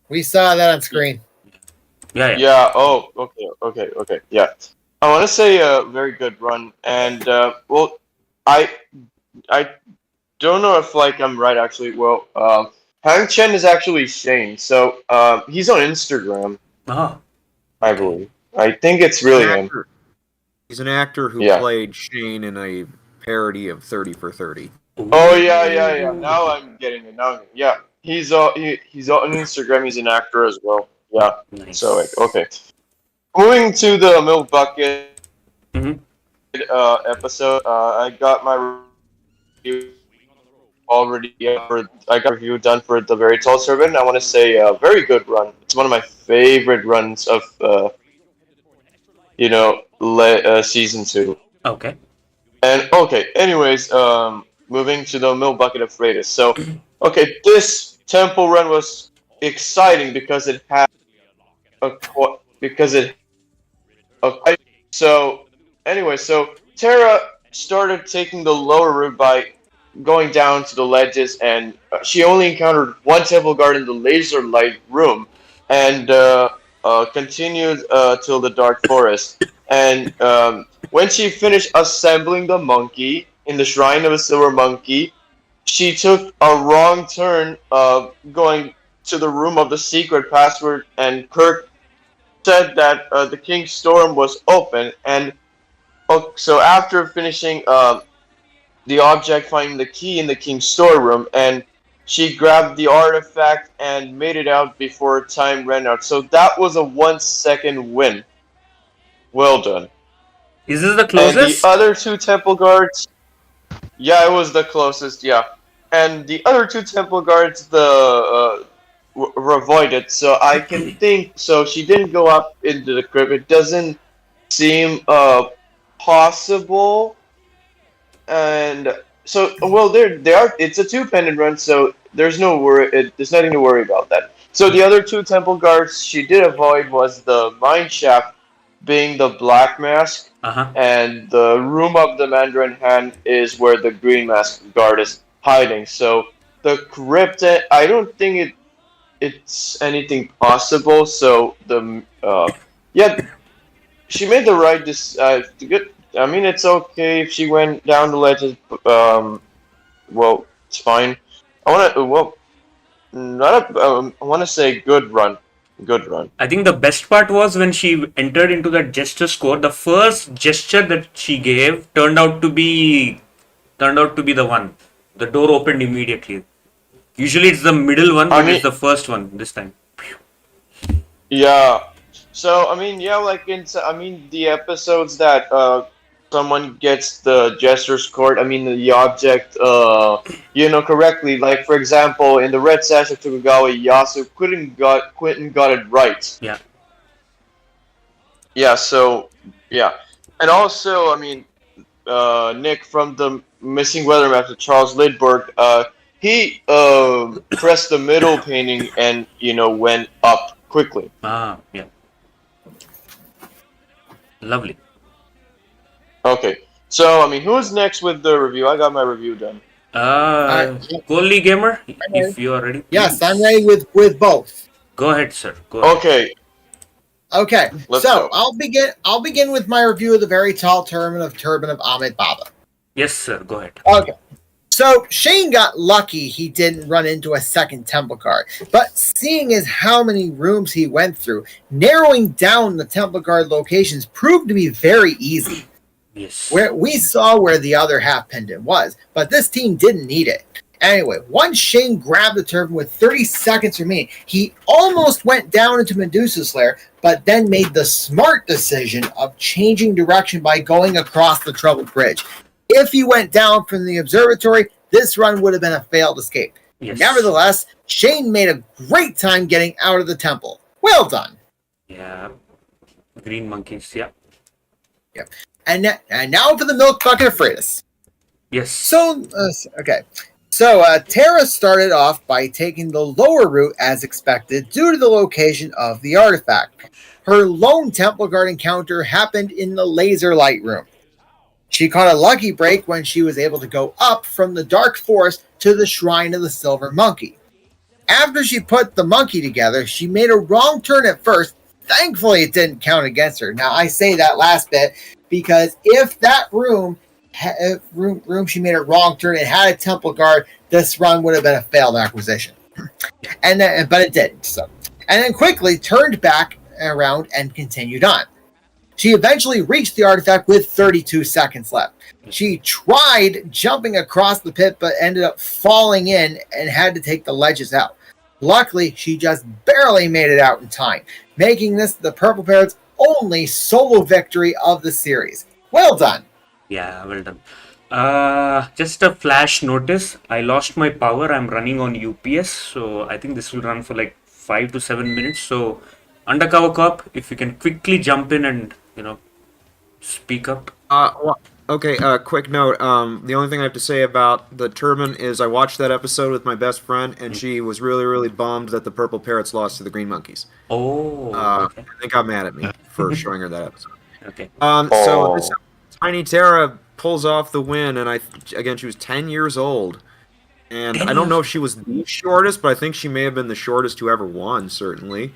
We saw that on screen. Yeah. Oh, okay. Yeah. I want to say a very good run, and I don't know if I'm right actually. Well, Hang Chen is actually Shane, so he's on Instagram. I believe. I think it's really him. He's an actor who played Shane in a parody of 30 for 30. Oh yeah. Now I'm getting it. He's on Instagram. He's an actor as well. Yeah. Nice. So okay. Moving to the milk bucket. episode. I got my review already I got a review done for the Very Tall Servant. I want to say very good run. It's one of my favorite runs of season 2. Okay. And okay, anyways, moving to the Mill Bucket of Freitas. So, okay, this temple run was exciting because it had because it so anyway, so Terra started taking the lower route by going down to the ledges, and she only encountered one temple guard in the laser light room, and continued till the dark forest. And when she finished assembling the monkey in the shrine of a silver monkey, she took a wrong turn, going to the room of the secret password, and Kirk said that the King's Storm was open, and so after finishing the object, finding the key in the King's storeroom, and she grabbed the artifact and made it out before time ran out. So that was a 1-second win. Well done. Is this the closest? And the other 2 temple guards, yeah, it was the closest, yeah. And the other 2 temple guards, were avoided, so I can think, so she didn't go up into the crypt. It doesn't seem possible, and so well they are. It's a 2 pendant run, so there's no worry. There's nothing to worry about that. So the other 2 temple guards she did avoid was the mine shaft, being the black mask, and the room of the Mandarin hand is where the green mask guard is hiding. So the crypt, I don't think it's anything possible. So she made the right good. I mean, it's okay if she went down the ledges. Well, it's fine. I want to say good run. Good run. I think the best part was when she entered into that gesture score. The first gesture that she gave turned out to be the one. The door opened immediately. Usually it's the middle one, but it's the first one this time. Yeah. So I mean, the episodes that someone gets the gesture scored. I mean, the object, correctly. Like for example, in the Red Sash of Tokugawa, Yasu Quentin got it right. Yeah. Yeah. So yeah, and also, I mean, Nick from the Missing Weather Maps of Charles Lidberg, he pressed the middle painting and went up quickly. Ah, yeah. Lovely. Okay, so I mean, who's next with the review? I got my review done. Goalie Gamer, if you are ready. Please. Yes, I'm ready with both. Go ahead, sir. Go ahead. Okay. Let's so go. I'll begin with my review of the Very Tall Turban of Ahmed Baba. Yes, sir. Go ahead. Okay. So Shane got lucky he didn't run into a second temple guard, but seeing as how many rooms he went through, narrowing down the temple guard locations proved to be very easy. Yes. Where we saw where the other half pendant was, but this team didn't need it. Anyway, once Shane grabbed the turban with 30 seconds remaining, he almost went down into Medusa's lair, but then made the smart decision of changing direction by going across the troubled bridge. If he went down from the observatory, this run would have been a failed escape. Yes. Nevertheless, Shane made a great time getting out of the temple. Well done. Yeah. Green monkeys, yeah. Yep. And now for the milk bucket of Freitas. Yes. So, okay. So, Terra started off by taking the lower route as expected due to the location of the artifact. Her lone temple guard encounter happened in the laser light room. She caught a lucky break when she was able to go up from the dark forest to the shrine of the silver monkey. After she put the monkey together, she made a wrong turn at first. Thankfully, it didn't count against her. Now, I say that last bit because if that room she made a wrong turn and had a temple guard, this run would have been a failed acquisition. But it didn't. So, and then quickly turned back around and continued on. She eventually reached the artifact with 32 seconds left. She tried jumping across the pit, but ended up falling in and had to take the ledges out. Luckily, she just barely made it out in time, making this the Purple Parrot's only solo victory of the series. Well done. Yeah, well done. Just a flash notice. I lost my power. I'm running on UPS, so I think this will run for like 5 to 7 minutes. So, undercover cop, if you can quickly jump in and speak up. Okay, quick note. The only thing I have to say about the turban is I watched that episode with my best friend, and she was really, really bummed that the purple parrots lost to the green monkeys. Oh, okay. I think got mad at me for showing her that episode. Okay. So this Tiny Tara pulls off the win, and again, she was 10 years old. And I don't know if she was the shortest, but I think she may have been the shortest who ever won, certainly.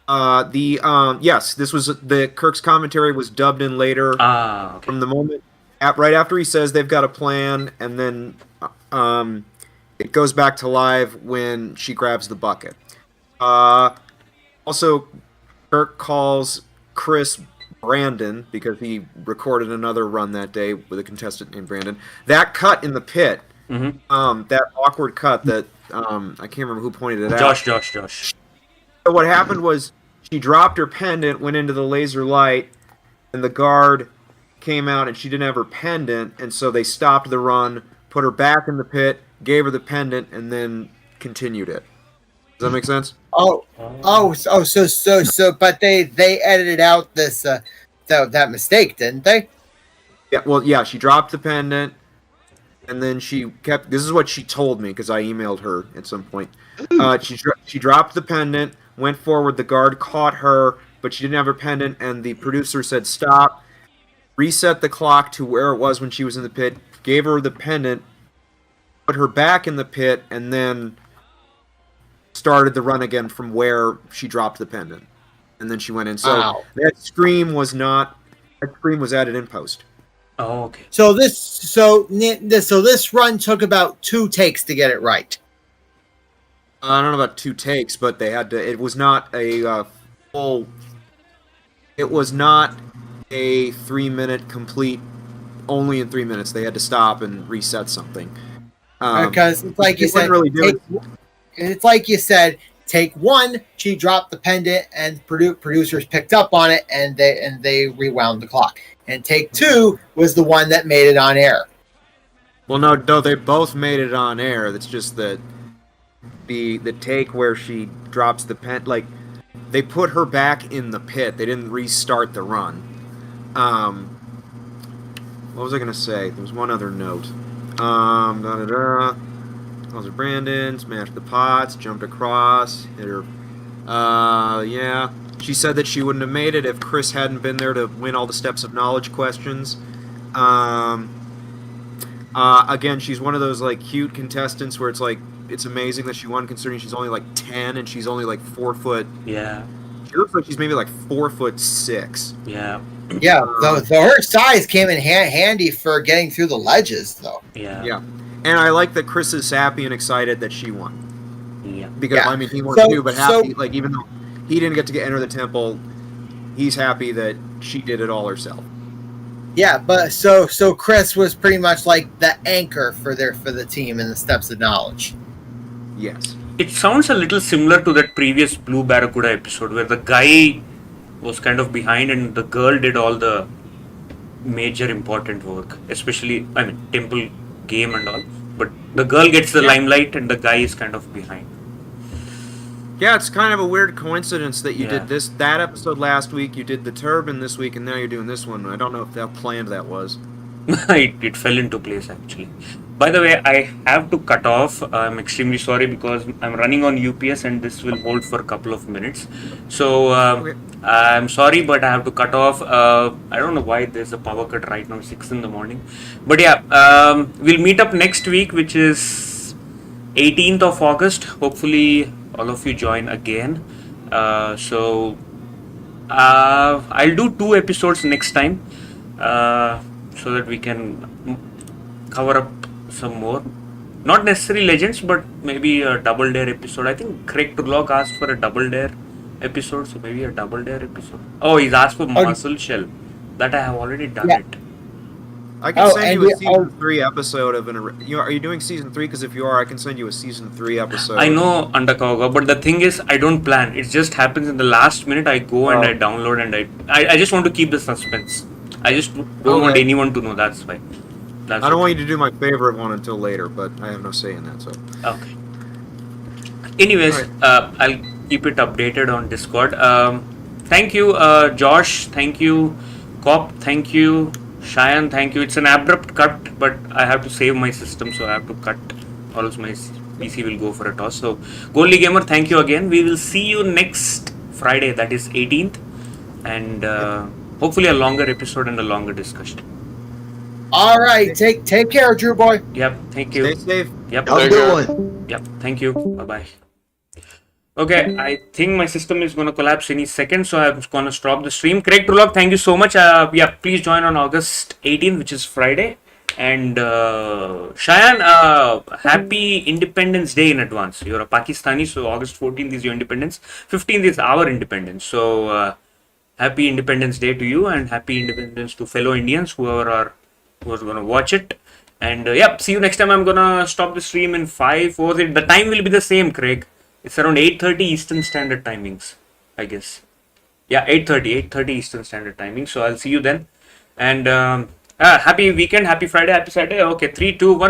Yes, this was the Kirk's commentary was dubbed in later. Okay. From the moment right after he says they've got a plan, and then it goes back to live when she grabs the bucket. Also, Kirk calls Chris Brandon because he recorded another run that day with a contestant named Brandon. That cut in the pit, that awkward cut that I can't remember who pointed it out. Josh. So what happened was she dropped her pendant, went into the laser light, and the guard came out and she didn't have her pendant, and so they stopped the run, put her back in the pit, gave her the pendant, and then continued it. Does that make sense? So, but they edited out this that mistake, didn't they? Yeah. Well, yeah. She dropped the pendant, and then she kept. This is what she told me because I emailed her at some point. She dropped the pendant, went forward. The guard caught her, but she didn't have her pendant, and the producer said stop, reset the clock to where it was when she was in the pit, gave her the pendant, put her back in the pit, and then started the run again from where she dropped the pendant, and then she went in. So that scream was added in post. Oh, okay. So this run took about 2 takes to get it right. I don't know about 2 takes, but they had to. It was not a full. It was not a 3-minute complete. Only in 3 minutes, they had to stop and reset something. Because it's like you said, it's like you said, take 1, she dropped the pendant, and producers picked up on it, and they rewound the clock. And take 2 was the one that made it on air. Well, no, they both made it on air. That's just that the take where she drops the pen, like they put her back in the pit. They didn't restart the run. What was I gonna say? There was one other note. Calls her Brandon, smashed the pots, jumped across, hit her. Yeah. She said that she wouldn't have made it if Chris hadn't been there to win all the Steps of Knowledge questions. Again, she's one of those like cute contestants where it's like it's amazing that she won considering she's only like 10 and she's only like 4 foot. Yeah. She looks like she's maybe like 4'6". Yeah. Yeah. Though her size came in handy for getting through the ledges, though. Yeah. Yeah. And I like that Chris is happy and excited that she won. Yeah. Because I mean he won too, but happy like even though he didn't get to enter the temple, he's happy that she did it all herself. Yeah, but so Chris was pretty much like the anchor for the team in the Steps of Knowledge. Yes. It sounds a little similar to that previous Blue Barracuda episode where the guy was kind of behind and the girl did all the major important work, especially temple game and all. But the girl gets the limelight and the guy is kind of behind. Yeah, it's kind of a weird coincidence that you did that episode last week, you did the turban this week, and now you're doing this one. I don't know how planned that was. It fell into place actually. By the way, I have to cut off. I'm extremely sorry because I'm running on UPS and this will hold for a couple of minutes. So I'm sorry, but I have to cut off. I don't know why there's a power cut right now, 6 in the morning. But yeah, we'll meet up next week, which is 18th of August. Hopefully all of you join again. I'll do 2 episodes next time so that we can cover up some more. Not necessarily legends, but maybe a double dare episode. I think Craig Turlock asked for a double dare episode, so maybe a double dare episode. Oh, he's asked for Muscle Shell. That I have already done it. I can send you a season 3 episode of are you doing season 3? Because if you are, I can send you a season 3 episode. I know Undercover, but the thing is, I don't plan. It just happens in the last minute. I go and I download and I just want to keep the suspense. I just don't want anyone to know. That's why. I don't want you to do my favorite one until later, but I have no say in that. So. Okay. Anyways, I'll keep it updated on Discord. Thank you, Josh. Thank you, Cop. Thank you, Cheyenne. Thank you. It's an abrupt cut, but I have to save my system, so I have to cut, or else my PC will go for a toss. So, Goldie Gamer, thank you again. We will see you next Friday, that is 18th, and hopefully a longer episode and a longer discussion. All right, take care, Drew boy. Yep, thank you. Stay safe. Yep. Have a good one. Yep, thank you. Bye bye. Okay, I think my system is going to collapse any second, so I'm going to stop the stream. Craig Trulog, thank you so much. Yeah, please join on August 18th, which is Friday. And Cheyenne, happy Independence Day in advance. You're a Pakistani, so August 14th is your independence. 15th is our independence. So happy Independence Day to you, and happy independence to fellow Indians, whoever are going to watch it. And yeah, see you next time. I'm going to stop the stream in 5, 4, 3. The time will be the same, Craig. It's around 8:30 Eastern Standard Timings, I guess. Yeah, 8:30 Eastern Standard Timing. So I'll see you then. And happy weekend, happy Friday, happy Saturday. Okay, 3, 2, 1.